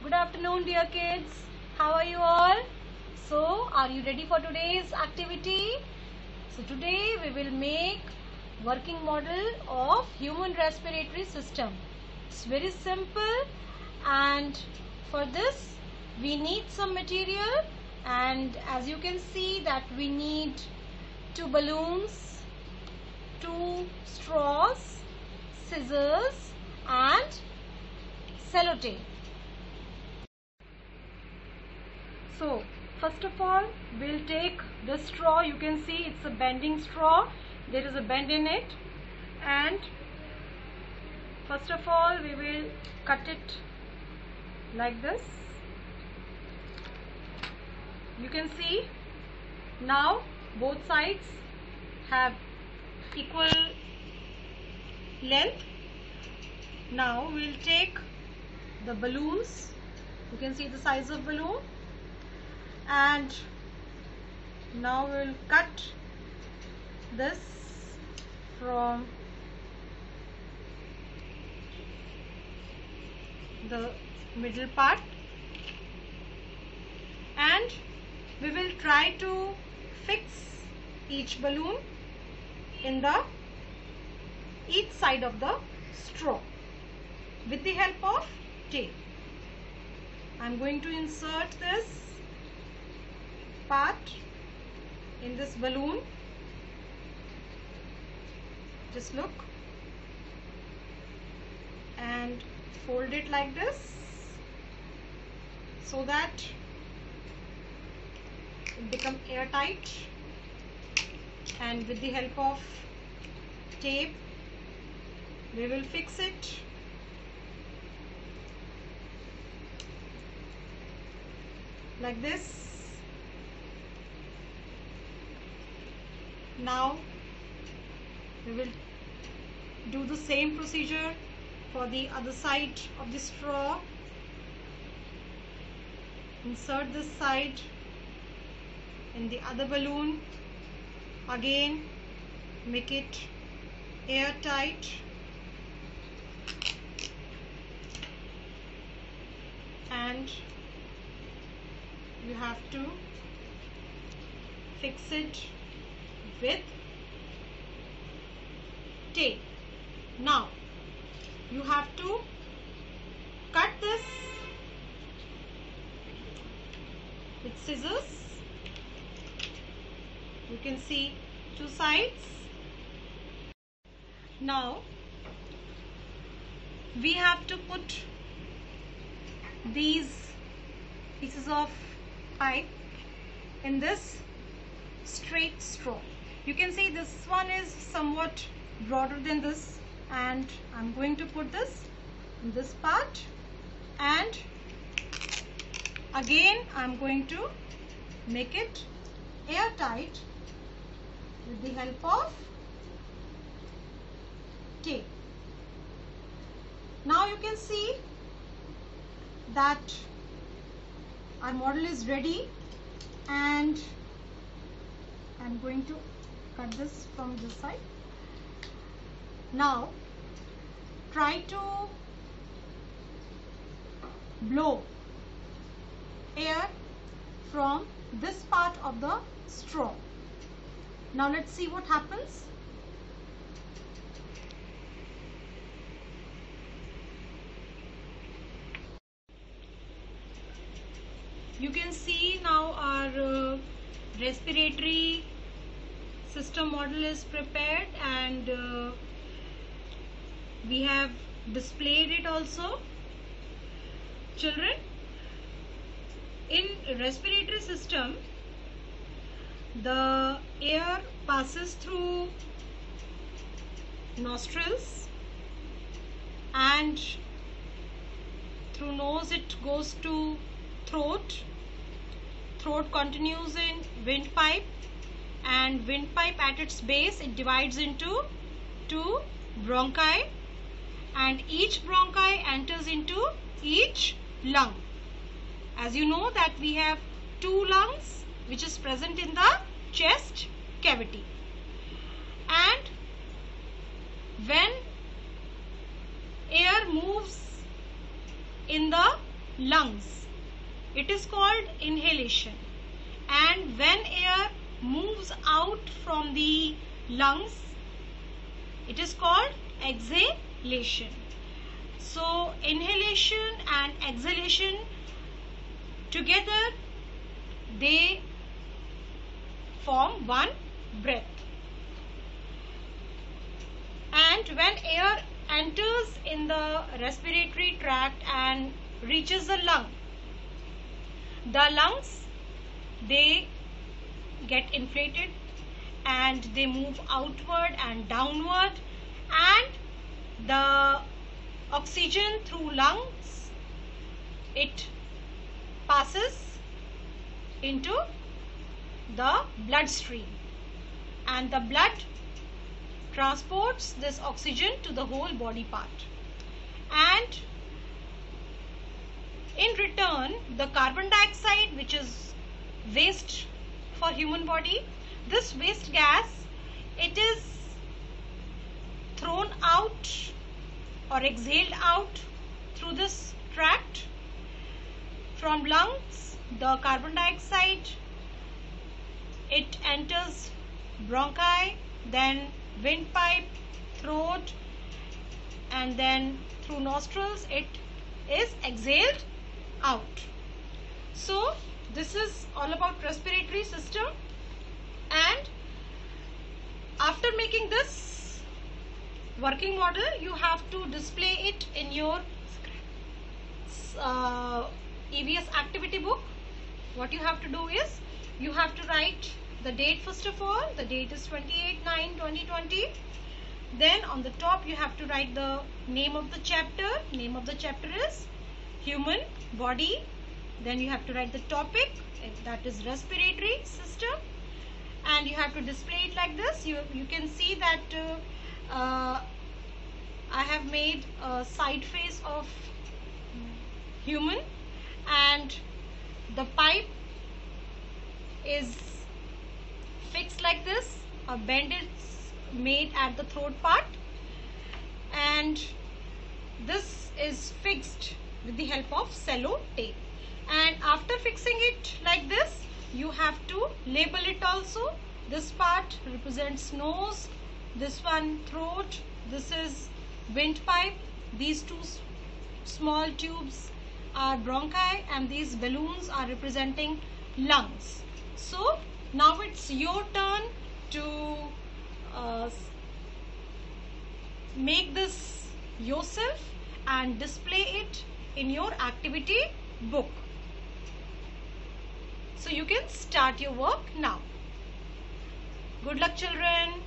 Good afternoon, dear kids. How are you all? So, are you ready for today's activity? So, today we will make working model of human respiratory system. It's very simple, and for this we need some material, and as you can see that we need 2 balloons, 2 straws, scissors and sellotape. So first of all we'll take the straw. You can see it's a bending straw. There is a bend in it, and first of all we will cut it like this. You can see now both sides have equal length. Now we'll take the balloons. You can see the size of balloon, and now we'll cut this from the middle part, and we will try to fix each balloon in the each side of the straw with the help of tape. I'm going to insert this part in this balloon. Just look, and fold it like this so that it become airtight, and with the help of tape we will fix it. Like this. Now we will do the same procedure for the other side of the straw. Insert this side in the other balloon. Again make it airtight, and you have to fix it with tape. Now you have to cut this with scissors. You can see 2 sides. Now we have to put these pieces of pipe in this straight straw. You can see this one is somewhat broader than this, and I'm going to put this in this part, and again I'm going to make it airtight with the help of tape. Now you can see that our model is ready, and I'm going to cut this from this side. Now try to blow air from this part of the straw. Now let's see what happens. You can see now our respiratory system model is prepared, and we have displayed it also. Children, in respiratory system the air passes through nostrils, and through nose it goes to throat. Throat continues in windpipe, and windpipe at its base it divides into 2 bronchi, and each bronchi enters into each lung. As you know that we have 2 lungs which is present in the chest cavity, and when air moves in the lungs. It is called inhalation. And when air moves out from the lungs, it is called exhalation. So inhalation and exhalation together, they form one breath. And when air enters in the respiratory tract and reaches the lungs, they get inflated and they move outward and downward, and the oxygen through lungs, it passes into the bloodstream, and the blood transports this oxygen to the whole body part, and in return the carbon dioxide, which is waste for human body, this waste gas, it is thrown out or exhaled out through this tract. From lungs, the carbon dioxide, it enters bronchi, then windpipe, throat, and then through nostrils it is exhaled out. So this is all about respiratory system, and after making this working model, you have to display it in your EVS activity book. What you have to do is, you have to write the date first of all. The date is 28/9/2020. Then on the top you have to write the name of the chapter. Name of the chapter is human body. Then you have to write the topic, that is respiratory system, and you have to display it like this. You can see that I have made a side face of human, and the pipe is fixed like this. A bend is made at the throat part, and this is fixed with the help of cello tape. And after fixing it like this, you have to label it also. This part represents nose, this one throat, this is windpipe, these two small tubes are bronchi, and these balloons are representing lungs. So now it's your turn to make this yourself and display it in your activity book. So you can start your work now. Good luck, children.